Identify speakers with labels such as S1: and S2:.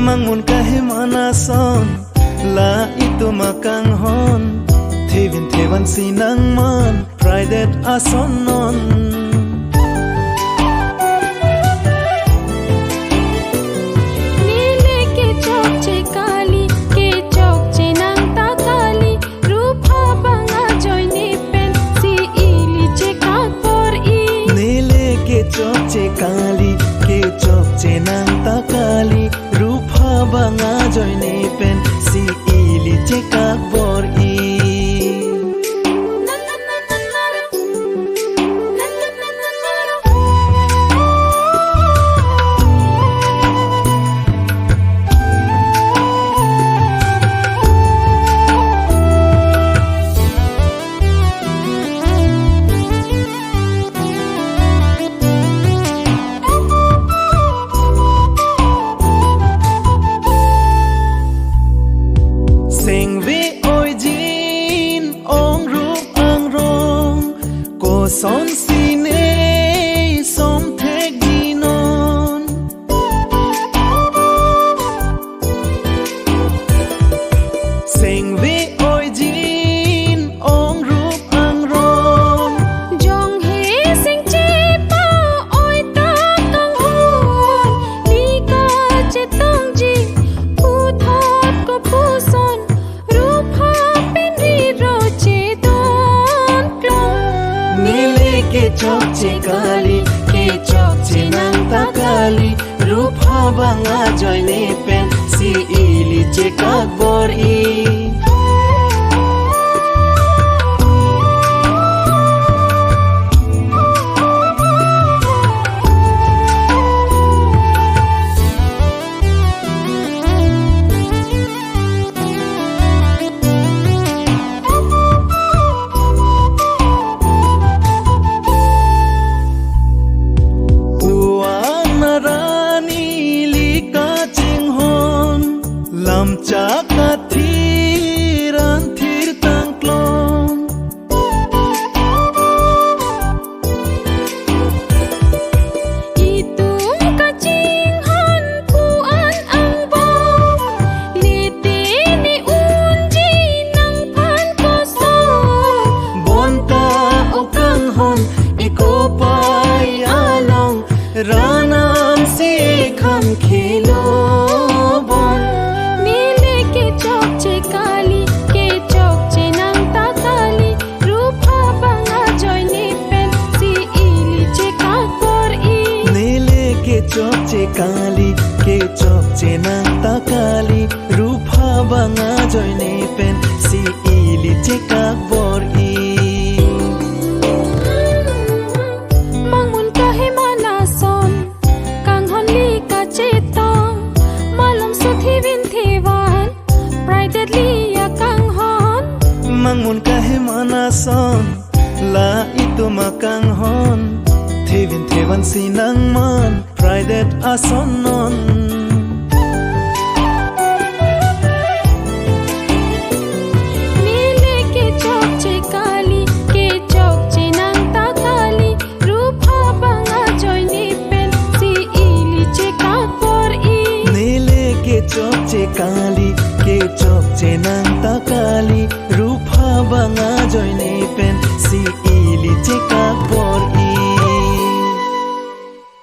S1: Mangun kahe manason la itu makang hon Thevin thevan sinang man Friday ason non
S2: Nile ke chok che kali ke chok che nang ta kali Rupa banga joy ni pen si ili che kakor I
S1: Nile ke chok che kali ke chok che nang ta kali Rupa banga joy ni pen si ili che kakor I Son sine som thek dinon Seng ve oi jin ong rup ang ron
S2: Jong he sing che pa oi ta kang hon Ni ka che tong ji pu thot ko pu son Rup ha pin ri ro che don klong
S1: Nile ke chok che kali ke chok che nang ta kali Rupa banga joy ne pen si ili che kakbor I Lam chaka thiran thir tang klon
S2: Itum ka ching han pu an ang bo Lite ni un ji nang phan ko so
S1: Bonta o kang hon eko pai along Ranam se kham khelo bon
S2: chok che kali ke chok che nang ta kali Rupa banga joy ni pen si ili che kakor I
S1: Nile ke chok che kali ke chok che nang ta kali Rupa banga joy ne pen si ili che kakbor I
S2: Mangun kahe manason kang hon li ka che tong Malom su thivin thiwan Friday liya kang hon
S1: Mangun kahe manason la itu makang hon Thevin thevan sinang man Friday ason non
S2: Nile ke chok che kali ke chok che nang ta kali Rupa banga joy ni pen si ili che kakor I
S1: Nile ke chok che kali ke chok che nang ta kali Rupa banga joy ne